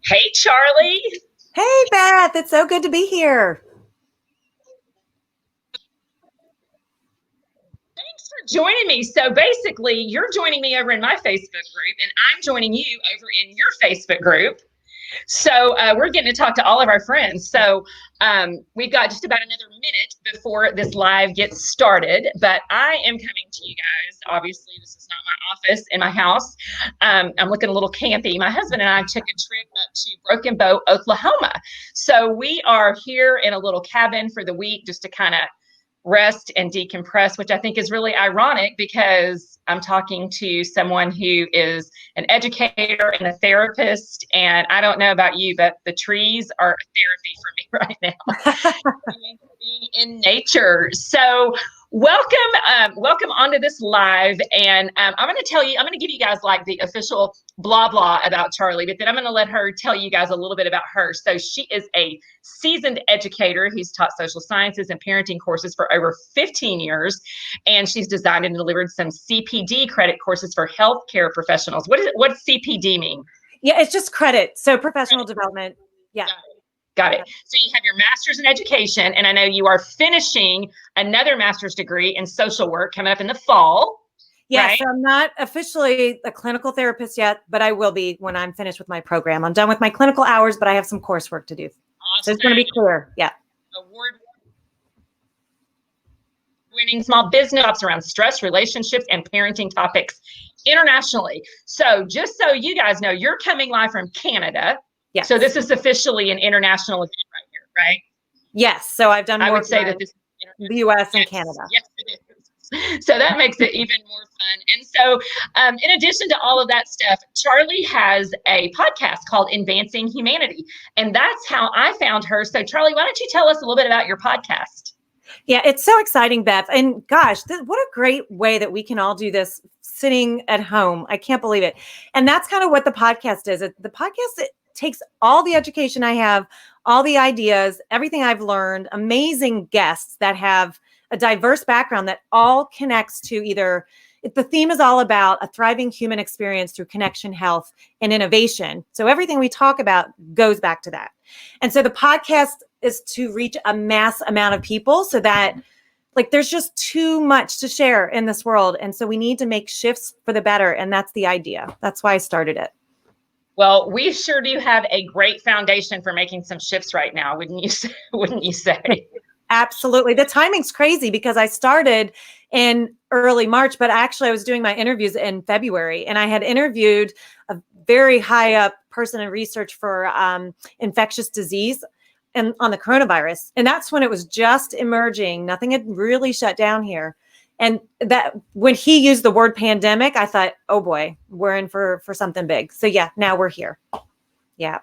Hey, Charlie. Hey, Beth. It's so good to be here. Thanks for joining me. So basically, you're joining me over in my Facebook group, and I'm joining you over in your Facebook group. So we're getting to talk to all of our friends. So we've got just about another minute before this live gets started, but I am coming to you guys. Obviously, this is not my office in my house. I'm looking a little campy. My husband and I took a trip up to Broken Bow, Oklahoma. So we are here in a little cabin for the week just to kind of rest and decompress, which I think is really ironic because I'm talking to someone who is an educator and a therapist. And I don't know about you, but the trees are therapy for me right now. Being in nature. So welcome onto this live. And I'm going to give you guys like the official blah, blah about Charlie, but then I'm going to let her tell you guys a little bit about her. So she is a seasoned educator who's taught social sciences and parenting courses for over 15 years. And she's designed and delivered some CPD credit courses for healthcare professionals. What's CPD mean? Yeah, it's just credit. So professional development. Yeah. Got it. So you have your master's in education, and I know you are finishing another master's degree in social work coming up in the fall. Yeah, right? So I'm not officially a clinical therapist yet, but I will be when I'm finished with my program. I'm done with my clinical hours, but I have some coursework to do. Awesome. So it's going to be clear. Yeah. Award-winning small business jobs around stress, relationships, and parenting topics internationally. So just so you guys know, you're coming live from Canada. Yes. So this is officially an international event right here, right? Yes. So I've done more. I would say that this is the U.S. and Canada. Yes, it is. So that makes it even more fun. And so in addition to all of that stuff, Charlie has a podcast called Advancing Humanity. And that's how I found her. So Charlie, why don't you tell us a little bit about your podcast? Yeah, it's so exciting, Beth. And gosh, what a great way that we can all do this sitting at home. I can't believe it. And that's kind of what the podcast is. The podcast takes all the education I have, all the ideas, everything I've learned, amazing guests that have a diverse background that all connects to either, the theme is all about a thriving human experience through connection, health, and innovation. So everything we talk about goes back to that. And so the podcast is to reach a mass amount of people so that there's just too much to share in this world. And so we need to make shifts for the better. And that's the idea. That's why I started it. Well, we sure do have a great foundation for making some shifts right now, wouldn't you say? Absolutely. The timing's crazy because I started in early March, but actually I was doing my interviews in February, and I had interviewed a very high up person in research for infectious disease and on the coronavirus. And that's when it was just emerging. Nothing had really shut down here. And that when he used the word pandemic, I thought, oh boy, we're in for something big. So yeah, now we're here. Yeah.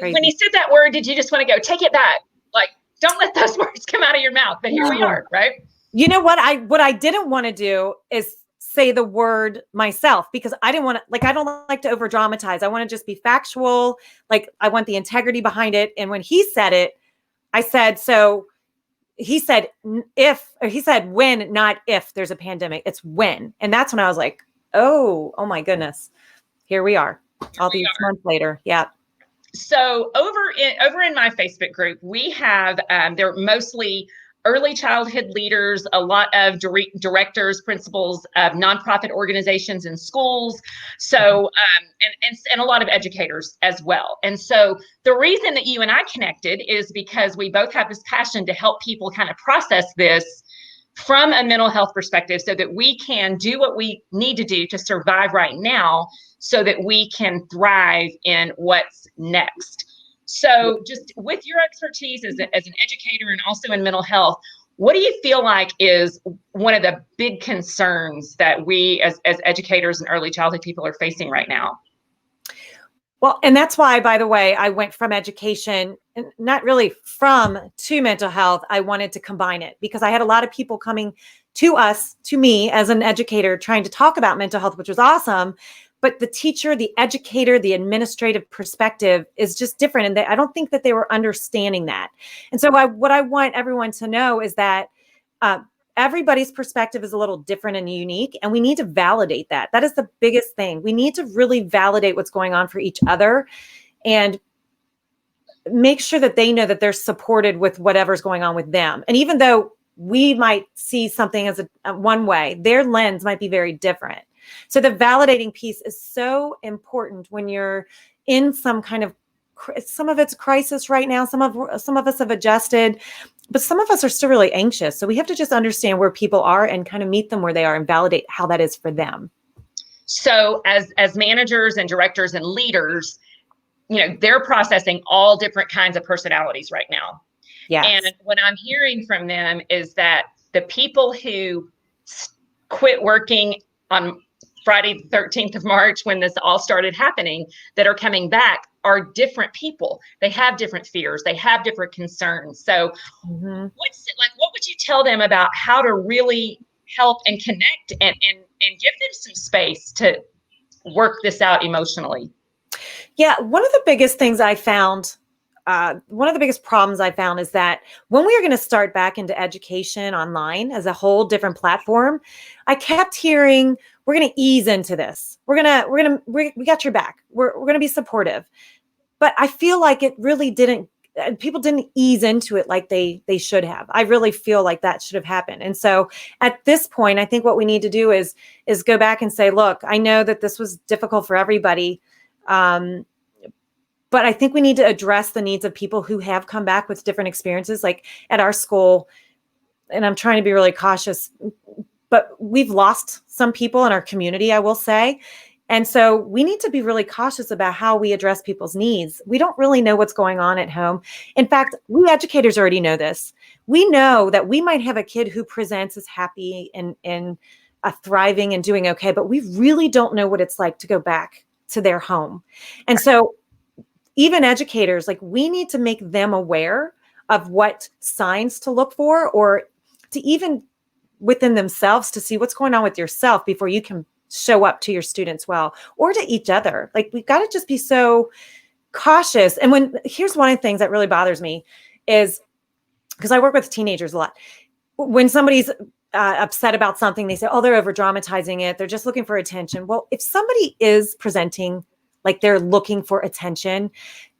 And when he said that word, did you just want to go, take it back? Like, don't let those words come out of your mouth. But here we are, right? You know what I didn't want to do is say the word myself, because I didn't want to, I don't like to over dramatize. I want to just be factual. I want the integrity behind it. And when he said it, I said, so he said, when, not if there's a pandemic, it's when. And that's when I was like, oh my goodness, here we are all these months later. Yeah. So over in my Facebook group, we have, they're mostly early childhood leaders, a lot of directors, principals of nonprofit organizations and schools. So, and a lot of educators as well. And so the reason that you and I connected is because we both have this passion to help people kind of process this from a mental health perspective so that we can do what we need to do to survive right now so that we can thrive in what's next. So just with your expertise as an educator and also in mental health, what do you feel like is one of the big concerns that we as educators and early childhood people are facing right now? Well, and that's why, by the way, I went from education, not really to mental health. I wanted to combine it because I had a lot of people coming to me as an educator, trying to talk about mental health, which was awesome. But the teacher, the educator, the administrative perspective is just different. And I don't think that they were understanding that. And so what I want everyone to know is that everybody's perspective is a little different and unique, and we need to validate that. That is the biggest thing. We need to really validate what's going on for each other and make sure that they know that they're supported with whatever's going on with them. And even though we might see something as a one way, their lens might be very different. So the validating piece is so important when you're in some kind of, some of it's crisis right now. Some of us have adjusted, but some of us are still really anxious. So we have to just understand where people are and kind of meet them where they are and validate how that is for them. So as managers and directors and leaders, they're processing all different kinds of personalities right now. Yes. And what I'm hearing from them is that the people who quit working on Friday, the 13th of March, when this all started happening, that are coming back are different people. They have different fears. They have different concerns. So what would you tell them about how to really help and connect and give them some space to work this out emotionally? Yeah. One of the biggest things I found, one of the biggest problems I found is that when we were going to start back into education online as a whole different platform, I kept hearing, we're going to ease into this. We got your back. We're going to be supportive. But I feel like it really didn't, people didn't ease into it like they should have. I really feel like that should have happened. And so at this point, I think what we need to do is go back and say, look, I know that this was difficult for everybody. But I think we need to address the needs of people who have come back with different experiences. Like at our school, and I'm trying to be really cautious, but we've lost some people in our community, I will say. And so we need to be really cautious about how we address people's needs. We don't really know what's going on at home. In fact, we educators already know this. We know that we might have a kid who presents as happy and thriving and doing okay, but we really don't know what it's like to go back to their home. And so even educators, like we need to make them aware of what signs to look for, or to even within themselves to see what's going on with yourself before you can show up to your students well, or to each other. Like we've got to just be so cautious. And here's one of the things that really bothers me is, because I work with teenagers a lot, when somebody's upset about something, they say, oh, they're over dramatizing it. They're just looking for attention. Well, if somebody is presenting like they're looking for attention,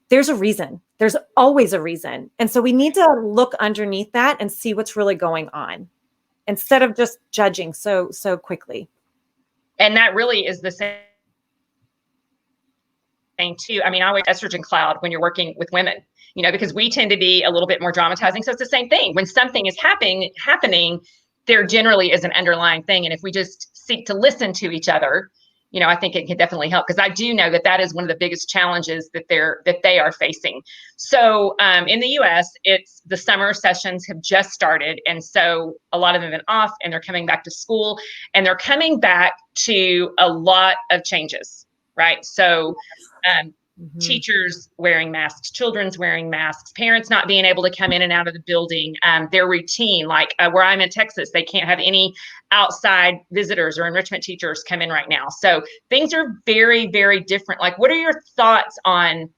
there's a reason. There's always a reason. And so we need to look underneath that and see what's really going on instead of just judging so quickly. And that really is the same thing too. I mean, I always estrogen cloud when you're working with women, because we tend to be a little bit more dramatizing. So it's the same thing. When something is happening, there generally is an underlying thing. And if we just seek to listen to each other, I think it can definitely help, because I do know that is one of the biggest challenges that they are facing. So in the US, it's the summer sessions have just started. And so a lot of them have been off and they're coming back to school, and they're coming back to a lot of changes, right? So teachers wearing masks, children's wearing masks, parents not being able to come in and out of the building, their routine, like where I'm in Texas, they can't have any outside visitors or enrichment teachers come in right now. So things are very, very different. Like, what are your thoughts on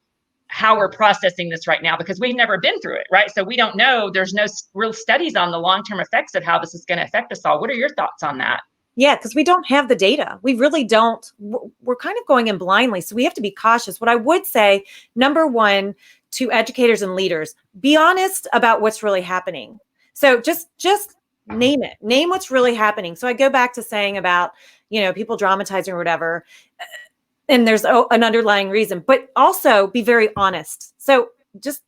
how we're processing this right now? Because we've never been through it, right? So we don't know, there's no real studies on the long-term effects of how this is going to affect us all. What are your thoughts on that? Yeah, because we don't have the data. We really don't. We're kind of going in blindly. So we have to be cautious. What I would say, number one, to educators and leaders, be honest about what's really happening. So just name it. Name what's really happening. So I go back to saying about, people dramatizing or whatever, and there's an underlying reason, but also be very honest. So just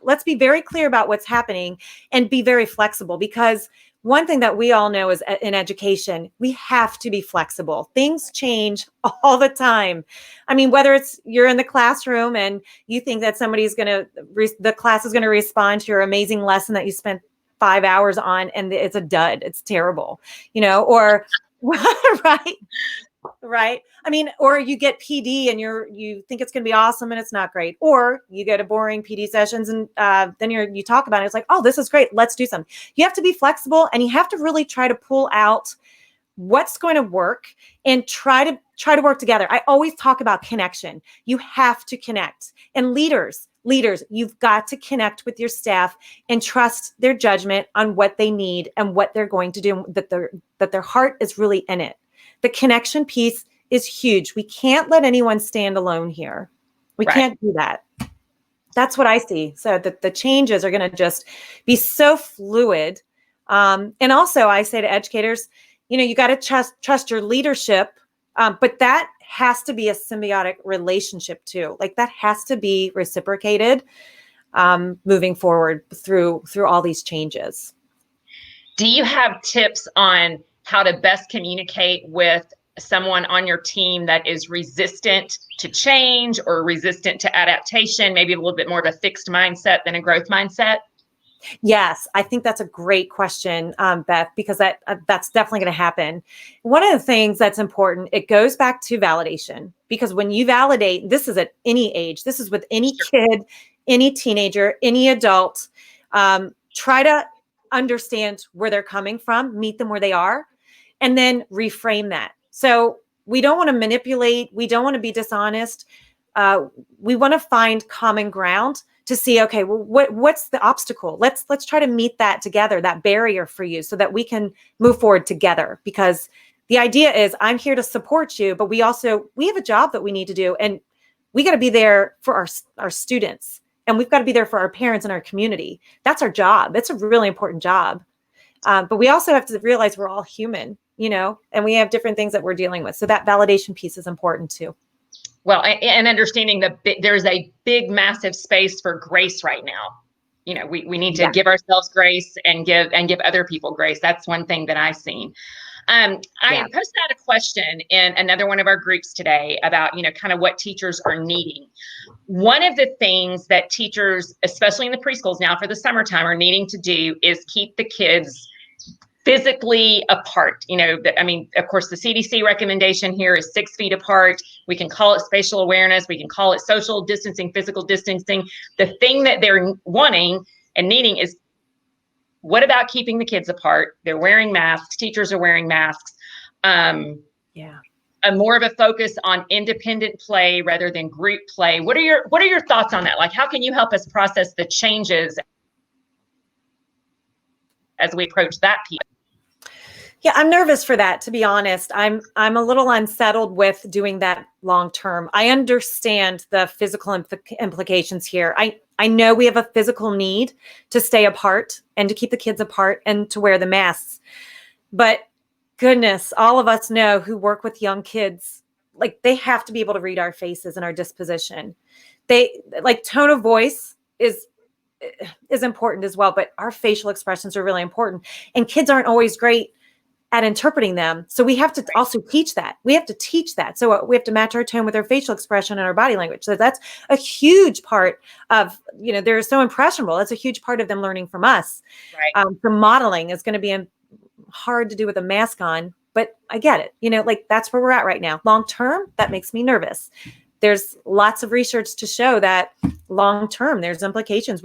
let's be very clear about what's happening and be very flexible, because one thing that we all know is in education, we have to be flexible. Things change all the time. I mean, whether it's you're in the classroom and you think that the class is going to respond to your amazing lesson that you spent 5 hours on, and it's a dud. It's terrible, or right. I mean, or you get PD and you think it's going to be awesome and it's not great, or you go to boring PD sessions and then you talk about it. It's like, oh, this is great. Let's do something. You have to be flexible, and you have to really try to pull out what's going to work and try to work together. I always talk about connection. You have to connect. And leaders, you've got to connect with your staff and trust their judgment on what they need and what they're going to do, that their heart is really in it. The connection piece is huge. We can't let anyone stand alone here. We can't do that. That's what I see. So that the changes are going to just be so fluid. And also I say to educators, you got to trust your leadership, but that has to be a symbiotic relationship too. Like that has to be reciprocated moving forward through all these changes. Do you have tips on how to best communicate with someone on your team that is resistant to change or resistant to adaptation, maybe a little bit more of a fixed mindset than a growth mindset? Yes, I think that's a great question, Beth, because that's definitely going to happen. One of the things that's important, it goes back to validation, because when you validate, this is at any age, this is with any kid, any teenager, any adult, try to understand where they're coming from, meet them where they are, and then reframe that. So we don't want to manipulate. We don't want to be dishonest. We want to find common ground to see, okay, well, what's the obstacle? Let's try to meet that together, that barrier for you, so that we can move forward together. Because the idea is, I'm here to support you, but we have a job that we need to do, and we got to be there for our students, and we've got to be there for our parents and our community. That's our job. It's a really important job. But we also have to realize we're all human, and we have different things that we're dealing with. So that validation piece is important too. Well, and understanding that there's a big, massive space for grace right now. We need to give ourselves grace and give other people grace. That's one thing that I've seen. I posted out a question in another one of our groups today about, kind of what teachers are needing. One of the things that teachers, especially in the preschools now for the summertime, are needing to do is keep the kids physically apart. Of course, the CDC recommendation here is 6 feet apart. We can call it spatial awareness. We can call it social distancing, physical distancing. The thing that they're wanting and needing is, what about keeping the kids apart? They're wearing masks. Teachers are wearing masks. More of a focus on independent play rather than group play. What are your thoughts on that? Like, how can you help us process the changes as we approach that piece? Yeah, I'm nervous for that, to be honest. I'm a little unsettled with doing that long term. I understand the physical implications here. I know we have a physical need to stay apart and to keep the kids apart and to wear the masks. But goodness, all of us know who work with young kids, like they have to be able to read our faces and our disposition. Tone of voice is important as well, but our facial expressions are really important. And kids aren't always great at interpreting them. So we have to also teach that. We have to teach that. So we have to match our tone with our facial expression and our body language. So that's a huge part of, they're so impressionable. That's a huge part of them learning from us. Right. The modeling is going to be hard to do with a mask on, but I get it. That's where we're at right now. Long term, that makes me nervous. There's lots of research to show that long term, there's implications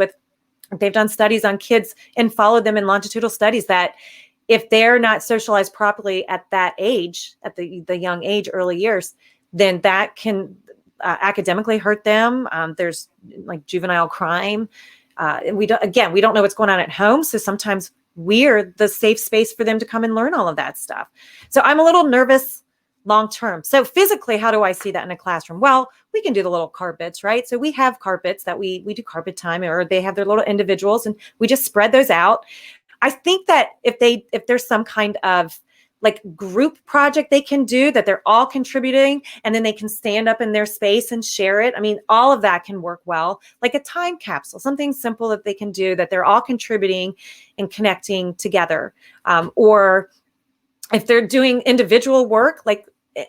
they've done studies on kids and followed them in longitudinal studies that if they're not socialized properly at that age, at the young age, early years, then that can academically hurt them. There's like juvenile crime. We don't know what's going on at home. So sometimes we're the safe space for them to come and learn all of that stuff. So I'm a little nervous long term. So physically, how do I see that in a classroom? Well, we can do the little carpets, right? So we have carpets that we do carpet time, or they have their little individuals, and we just spread those out. I think that if there's some kind of like group project they can do, that they're all contributing, and then they can stand up in their space and share it. I mean, all of that can work well, like a time capsule, something simple that they can do that they're all contributing and connecting together. Or if they're doing individual work,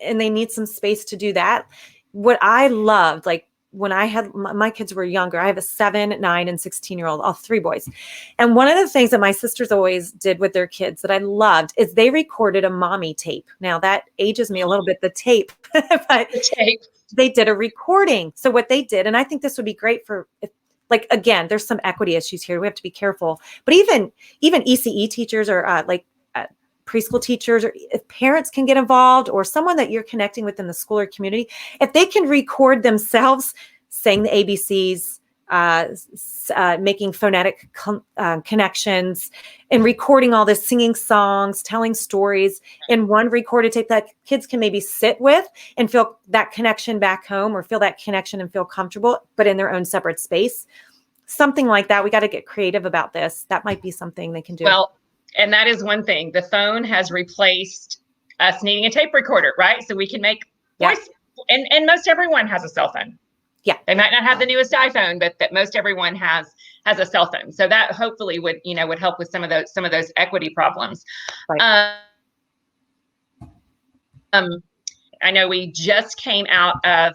and they need some space to do that. What I loved, when I had my kids were younger, I have a 7, 9, and 16-year-old, all 3 boys. And one of the things that my sisters always did with their kids that I loved is they recorded a mommy tape. Now that ages me a little bit, the tape, but they did a recording. So what they did, and I think this would be great for, again, there's some equity issues here. We have to be careful, but even ECE teachers or preschool teachers, or if parents can get involved, or someone that you're connecting with in the school or community, if they can record themselves saying the ABCs, making phonetic connections, and recording all this, singing songs, telling stories in one recorded tape that kids can maybe sit with and feel that connection back home, or feel that connection and feel comfortable, but in their own separate space. Something like that. We got to get creative about this. That might be something they can do. Well, and that is one thing. The phone has replaced us needing a tape recorder, right? So we can make voice, and most everyone has a cell phone. Yeah. They might not have the newest iPhone, but that most everyone has a cell phone. So that hopefully would help with some of those equity problems. Right. I know we just came out of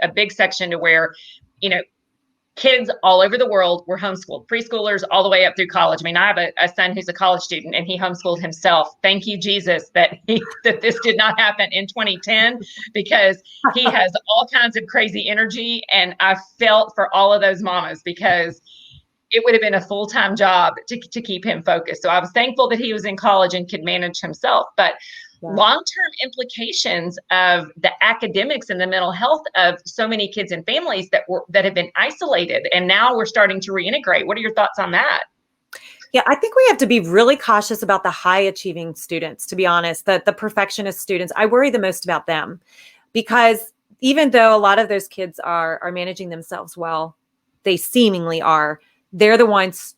a big section to where, kids all over the world were homeschooled, preschoolers all the way up through college. I mean, I have a son who's a college student, and he homeschooled himself. Thank you, Jesus, that this did not happen in 2010, because he has all kinds of crazy energy. And I felt for all of those mamas, because it would have been a full-time job to keep him focused. So I was thankful that he was in college and could manage himself. But long-term implications of the academics and the mental health of so many kids and families that have been isolated, and now we're starting to reintegrate. What are your thoughts on that? Yeah, I think we have to be really cautious about the high achieving students, to be honest. The perfectionist students, I worry the most about them, because even though a lot of those kids are managing themselves well, they seemingly are, they're the ones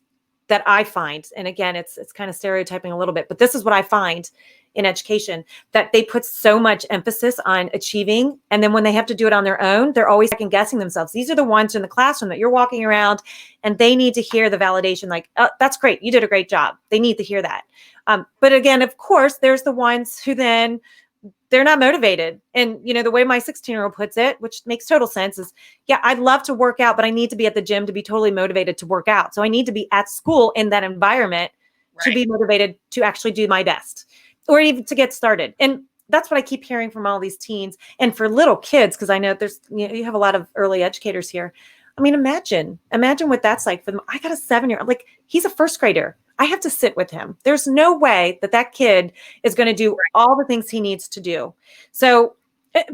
that I find, and again, it's kind of stereotyping a little bit, but this is what I find in education, that they put so much emphasis on achieving. And then when they have to do it on their own, they're always second guessing themselves. These are the ones in the classroom that you're walking around, and they need to hear the validation, like, oh, that's great, you did a great job. They need to hear that. But again, of course, there's the ones who then they're not motivated. And, the way my 16-year-old puts it, which makes total sense, is, yeah, I'd love to work out, but I need to be at the gym to be totally motivated to work out. So I need to be at school in that environment to be motivated to actually do my best, or even to get started. And that's what I keep hearing from all these teens, and for little kids, because I know there's, you have a lot of early educators here. I mean, imagine what that's like for them. I got a 7-year-old, like, he's a first grader. I have to sit with him. There's no way that kid is going to do all the things he needs to do. So,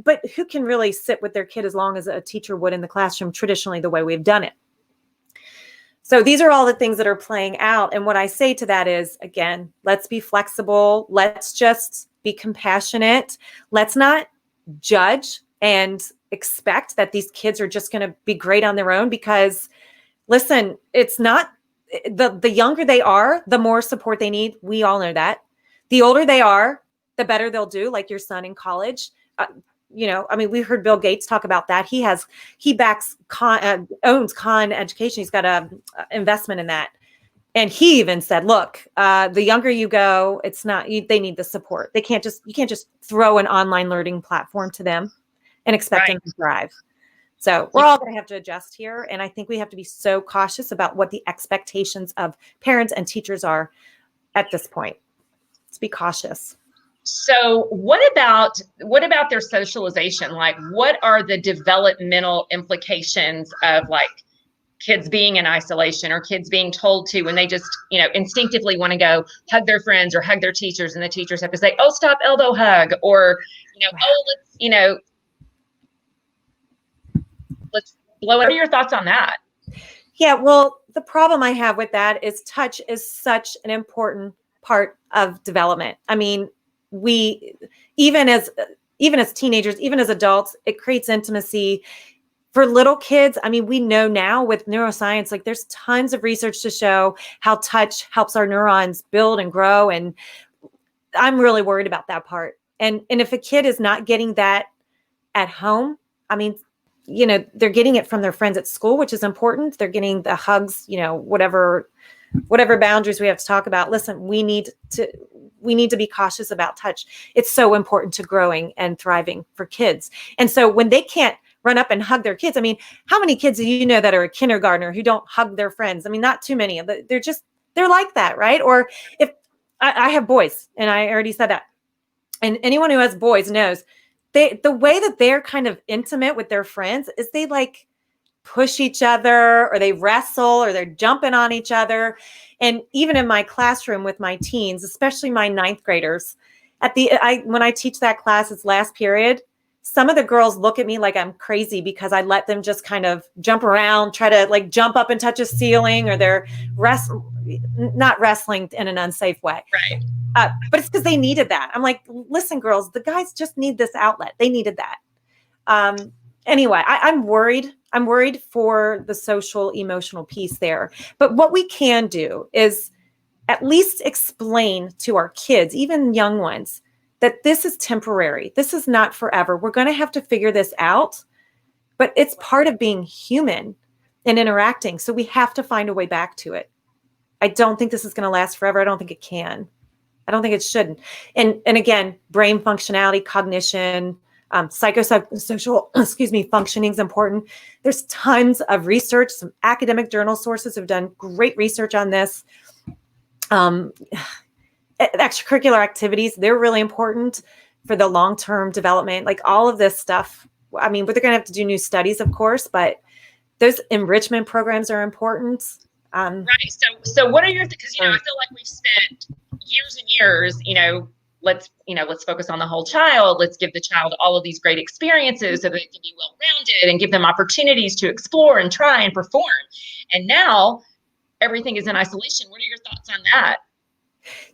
but who can really sit with their kid as long as a teacher would in the classroom, traditionally the way we've done it? So these are all the things that are playing out. And what I say to that is, again, let's be flexible. Let's just be compassionate. Let's not judge and expect that these kids are just going to be great on their own, because listen, it's not. The younger they are, the more support they need. We all know that. The older they are, the better they'll do, like your son in college. I mean, we heard Bill Gates talk about that. He owns Khan Education. He's got a investment in that. And he even said, look, the younger you go, it's not, they need the support. You can't just throw an online learning platform to them and expect them to thrive. So we're all going to have to adjust here. And I think we have to be so cautious about what the expectations of parents and teachers are at this point. Let's be cautious. So what about their socialization? Like, what are the developmental implications of, like, kids being in isolation, or kids being told to, when they just, instinctively want to go hug their friends or hug their teachers, and the teachers have to say, oh, stop, elbow hug, or, let's blow it. What are your thoughts on that? Yeah, well, the problem I have with that is touch is such an important part of development. I mean, we, even as teenagers, even as adults, it creates intimacy. For little kids, I mean, we know now with neuroscience, like, there's tons of research to show how touch helps our neurons build and grow. And I'm really worried about that part. And if a kid is not getting that at home, I mean, they're getting it from their friends at school, which is important. They're getting the hugs, whatever boundaries we have to talk about. Listen, we need to be cautious about touch. It's so important to growing and thriving for kids. And so when they can't run up and hug their kids, I mean, how many kids do you know that are a kindergartner who don't hug their friends? I mean, not too many. They're like that, right? Or if I have boys, and I already said that, and anyone who has boys knows the way that they're kind of intimate with their friends is they, like, push each other, or they wrestle, or they're jumping on each other. And even in my classroom with my teens, especially my ninth graders, when I teach that class, it's last period, some of the girls look at me like I'm crazy because I let them just kind of jump around, try to like jump up and touch a ceiling, or they're not wrestling in an unsafe way. Right. But it's because they needed that. I'm like, listen, girls, the guys just need this outlet. They needed that. Anyway, I'm worried. I'm worried for the social emotional piece there. But what we can do is at least explain to our kids, even young ones, that this is temporary. This is not forever. We're going to have to figure this out, but it's part of being human and interacting. So we have to find a way back to it. I don't think this is going to last forever. I don't think it can. I don't think it shouldn't. And again, brain functionality, cognition, psychosocial, functioning is important. There's tons of research. Some academic journal sources have done great research on this. Extracurricular activities, they're really important for the long-term development, like all of this stuff. I mean, but they're going to have to do new studies, of course, but those enrichment programs are important. Right. So what are your, because, I feel like we've spent years and years, let's focus on the whole child. Let's give the child all of these great experiences so that they can be well-rounded and give them opportunities to explore and try and perform. And now everything is in isolation. What are your thoughts on that?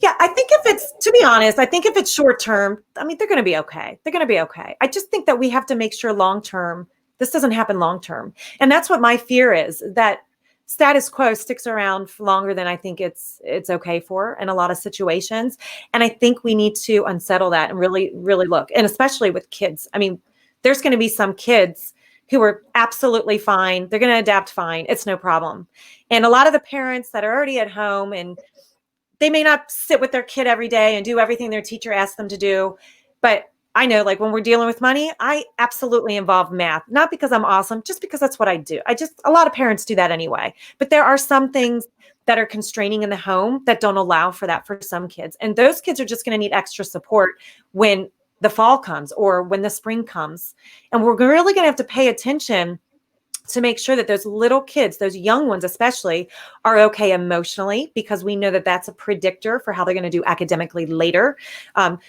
Yeah, I think to be honest, I think if it's short term, I mean, they're going to be okay. They're going to be okay. I just think that we have to make sure long term, this doesn't happen long term. And that's what my fear is, that status quo sticks around for longer than I think it's okay for in a lot of situations. And I think we need to unsettle that and really, really look. And especially with kids. I mean, there's going to be some kids who are absolutely fine. They're going to adapt fine. It's no problem. And a lot of the parents that are already at home, and they may not sit with their kid every day and do everything their teacher asks them to do. But I know, like, when we're dealing with money, I absolutely involve math, not because I'm awesome, just because that's what I do. A lot of parents do that anyway. But there are some things that are constraining in the home that don't allow for that for some kids. And those kids are just going to need extra support when the fall comes or when the spring comes. And we're really going to have to pay attention to make sure that those little kids, those young ones especially, are okay emotionally, because we know that that's a predictor for how they're going to do academically later.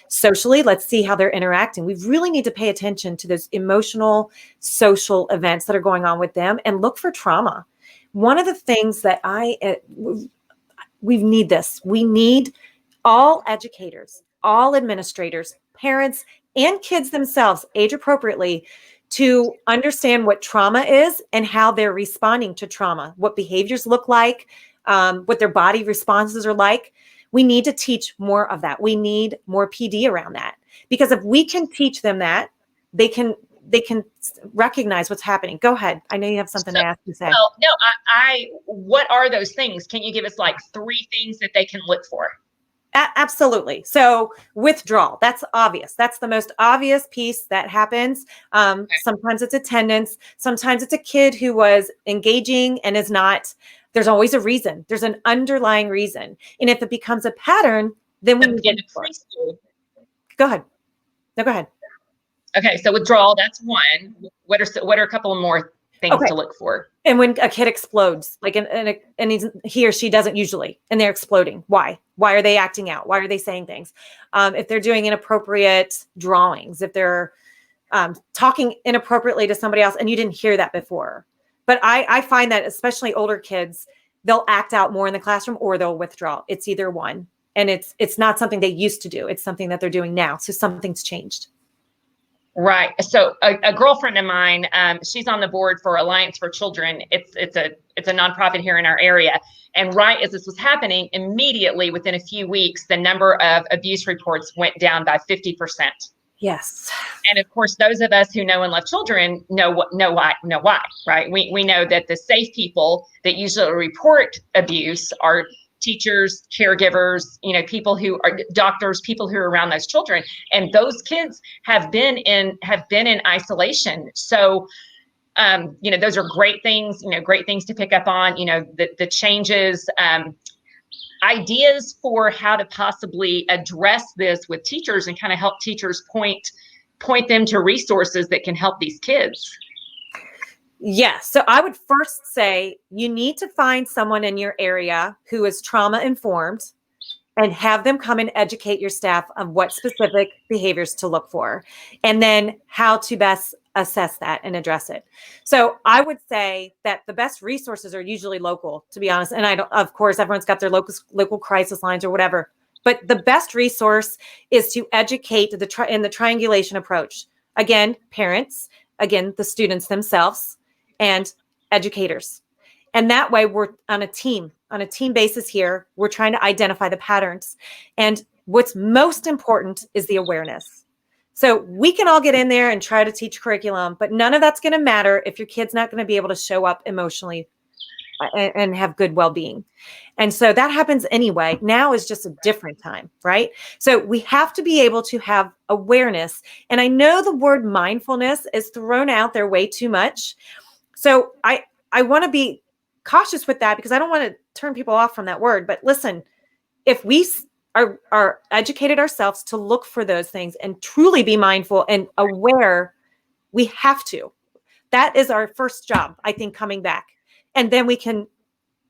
Socially, let's see how they're interacting. We really need to pay attention to those emotional, social events that are going on with them and look for trauma. One of the things that we need all educators, all administrators, parents, and kids themselves, age appropriately, to understand what trauma is and how they're responding to trauma, what behaviors look like, what their body responses are like. We need to teach more of that. We need more PD around that, because if we can teach them that, they can recognize what's happening. Go ahead. I know you have something to ask and say. Well, no, what are those things? Can you give us like 3 things that they can look for? Absolutely. So withdrawal, that's obvious. That's the most obvious piece that happens. Okay. Sometimes it's attendance. Sometimes it's a kid who was engaging and is not. There's always a reason. There's an underlying reason. And if it becomes a pattern, then we get it. Go ahead. No, go ahead. Okay. So withdrawal, that's one. What are a couple more things to look for? And when a kid explodes, like, and he or she doesn't usually, and they're exploding. Why? Why are they acting out? Why are they saying things? If they're doing inappropriate drawings, if they're talking inappropriately to somebody else, and you didn't hear that before. But I find that especially older kids, they'll act out more in the classroom or they'll withdraw. It's either one. And it's not something they used to do. It's something that they're doing now. So something's changed. Right. So a girlfriend of mine, she's on the board for Alliance for Children. It's a nonprofit here in our area. And right as this was happening, immediately within a few weeks, the number of abuse reports went down by 50%. Yes. And of course, those of us who know and love children know why, right? We know that the safe people that usually report abuse are teachers, caregivers, people who are doctors, people who are around those children, and those kids have been in isolation. So, those are great things to pick up on. The changes, ideas for how to possibly address this with teachers and kind of help teachers point them to resources that can help these kids. Yes. So I would first say you need to find someone in your area who is trauma informed and have them come and educate your staff on what specific behaviors to look for and then how to best assess that and address it. So I would say that the best resources are usually local, to be honest. And I don't, of course, everyone's got their local crisis lines or whatever, but the best resource is to educate in the triangulation approach. Again, parents, again, the students themselves, and educators. And that way we're on a team basis here. We're trying to identify the patterns. And what's most important is the awareness. So we can all get in there and try to teach curriculum, but none of that's going to matter if your kid's not going to be able to show up emotionally and have good well-being. And so that happens anyway. Now is just a different time, right? So we have to be able to have awareness. And I know the word mindfulness is thrown out there way too much. So I want to be cautious with that because I don't want to turn people off from that word. But listen, if we are educated ourselves to look for those things and truly be mindful and aware, we have to. That is our first job, I think, coming back. And then we can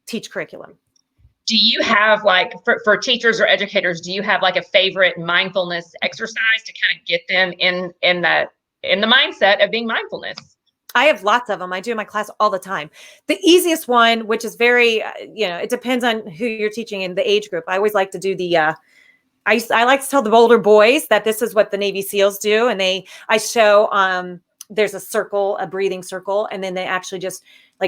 teach curriculum. Do you have for teachers or educators, do you have a favorite mindfulness exercise to kind of get them in the mindset of being mindfulness? I have lots of them. I do in my class all the time. The easiest one, which is very, it depends on who you're teaching in the age group. I always like to do I like to tell the older boys that this is what the Navy SEALs do. And I show, there's a circle, a breathing circle. And then they actually just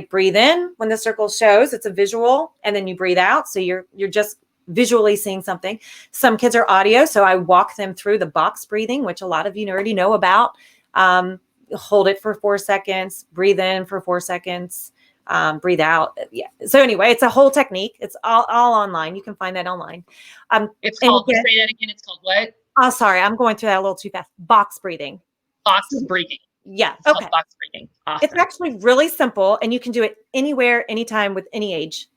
breathe in when the circle shows. It's a visual. And then you breathe out. So you're just visually seeing something. Some kids are audio. So I walk them through the box breathing, which a lot of you already know about. Hold it for 4 seconds, breathe in for 4 seconds, breathe out. Yeah. So anyway, it's a whole technique. It's all online. You can find that online. It's called, say that again. It's called what? Oh, sorry. I'm going through that a little too fast. Box breathing. Box breathing. Yeah. It's called box breathing. Awesome. It's actually really simple and you can do it anywhere, anytime with any age.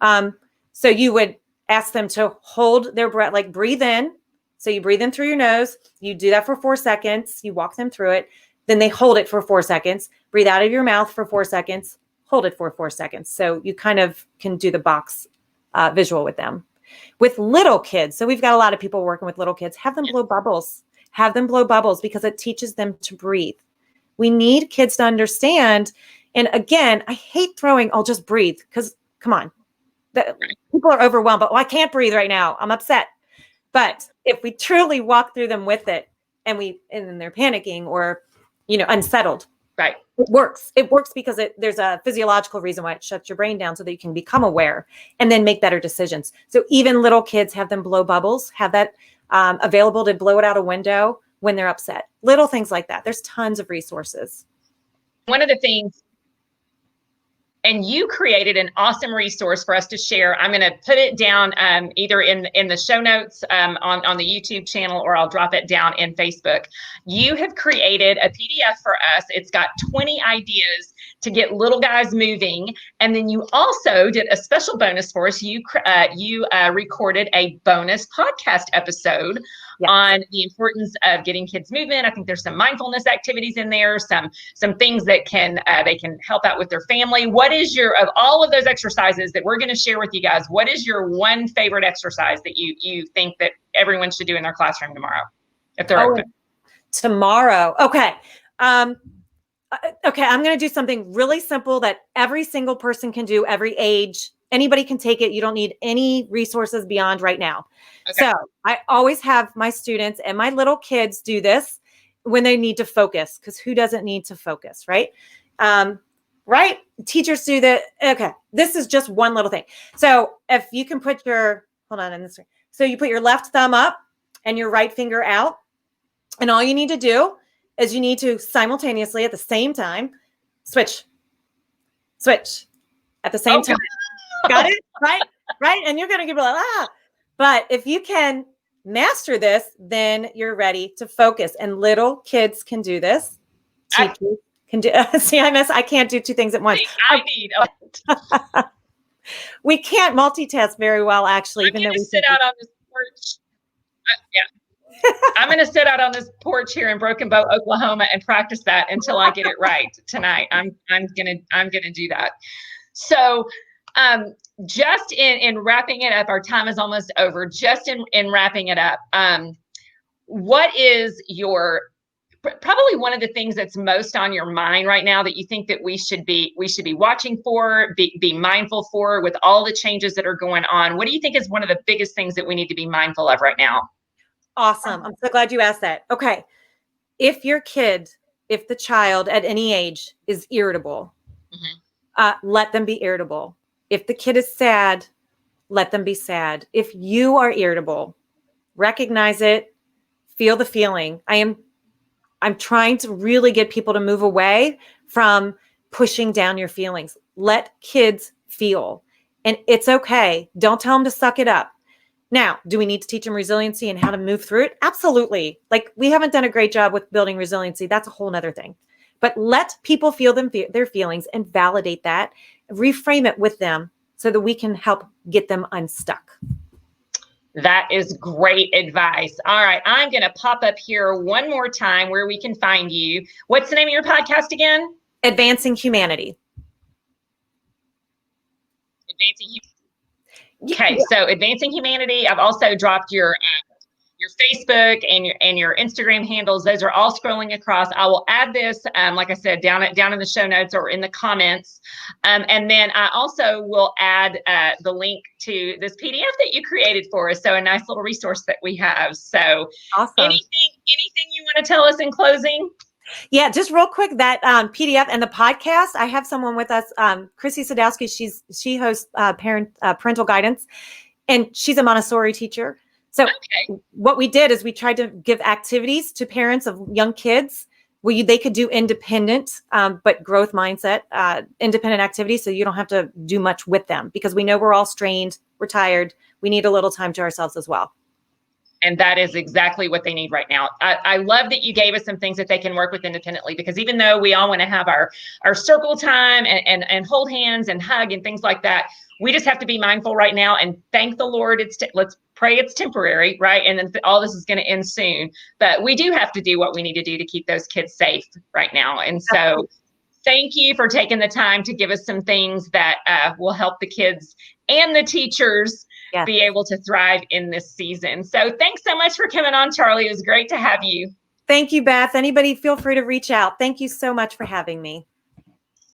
So you would ask them to hold their breath, breathe in. So you breathe in through your nose. You do that for 4 seconds. You walk them through it. Then they hold it for 4 seconds, breathe out of your mouth for 4 seconds, hold it for 4 seconds. So you kind of can do the box visual with them. With little kids, so we've got a lot of people working with little kids, have them blow bubbles. Have them blow bubbles because it teaches them to breathe. We need kids to understand. And again, I hate throwing, I'll just breathe because come on, people are overwhelmed, but I can't breathe right now. I'm upset. But if we truly walk through them with it and then they're panicking or unsettled. Right. It works. It works because there's a physiological reason why it shuts your brain down so that you can become aware and then make better decisions. So even little kids have them blow bubbles, have that available to blow it out a window when they're upset. Little things like that. There's tons of resources. One of the things, and you created an awesome resource for us to share. I'm going to put it down either in the show notes on the YouTube channel, or I'll drop it down in Facebook. You have created a PDF for us. It's got 20 ideas to get little guys moving. And then you also did a special bonus for us. You recorded a bonus podcast episode on the importance of getting kids moving. I think there's some mindfulness activities in there, some things that they can help out with their family. What is of all of those exercises that we're going to share with you guys, what is your one favorite exercise that you think that everyone should do in their classroom tomorrow, if they're open? Tomorrow. Okay. Okay. I'm going to do something really simple that every single person can do, every age. Anybody can take it. You don't need any resources beyond right now. Okay. So I always have my students and my little kids do this when they need to focus, because who doesn't need to focus, right? Right? Teachers do that. Okay. This is just one little thing. So if you can put hold on in this. So you put your left thumb up and your right finger out. And all you need to do is you need to simultaneously at the same time, switch at the same time. Got it? Right. And you're going to be like, but if you can master this, then you're ready to focus. And little kids can do this. Teachers can do. See, I can't do two things at once. We can't multitask very well, actually. Even though we sit out on this porch. I'm going to sit out on this porch here in Broken Bow, Oklahoma, and practice that until I get it right tonight. I'm gonna do that. So, just in wrapping it up, our time is almost over. Just in wrapping it up, what is probably one of the things that's most on your mind right now that you think that we should be watching for, be mindful for, with all the changes that are going on? What do you think is one of the biggest things that we need to be mindful of right now? Awesome. I'm so glad you asked that. Okay. If the child at any age is irritable, let them be irritable. If the kid is sad, let them be sad. If you are irritable, recognize it, feel the feeling. I'm trying to really get people to move away from pushing down your feelings. Let kids feel, and it's okay. Don't tell them to suck it up. Now, do we need to teach them resiliency and how to move through it? Absolutely. Like, we haven't done a great job with building resiliency. That's a whole nother thing. But let people feel their feelings and validate that, reframe it with them so that we can help get them unstuck. That is great advice. All right. I'm going to pop up here one more time where we can find you. What's the name of your podcast again? Advancing Humanity. Okay, so Advancing Humanity. I've also dropped your Facebook and your Instagram handles. Those are all scrolling across. I will add this, like I said, down in the show notes or in the comments. And then I also will add the link to this PDF that you created for us. So a nice little resource that we have. So awesome. Anything you want to tell us in closing? Yeah, just real quick, that PDF and the podcast, I have someone with us, Chrissy Sadowski. She hosts parental guidance, and she's a Montessori teacher. So what we did is we tried to give activities to parents of young kids where they could do independent, but growth mindset, independent activities. So you don't have to do much with them, because we know we're all strained, we're tired. We need a little time to ourselves as well. And that is exactly what they need right now. I love that you gave us some things that they can work with independently, because even though we all want to have our circle time and hold hands and hug and things like that, we just have to be mindful right now and thank the Lord. Let's pray it's temporary, right? And then all this is going to end soon. But we do have to do what we need to do to keep those kids safe right now. And so thank you for taking the time to give us some things that will help the kids and the teachers be able to thrive in this season. So thanks so much for coming on, Charlie. It was great to have you. Thank you, Beth. Anybody, feel free to reach out. Thank you so much for having me.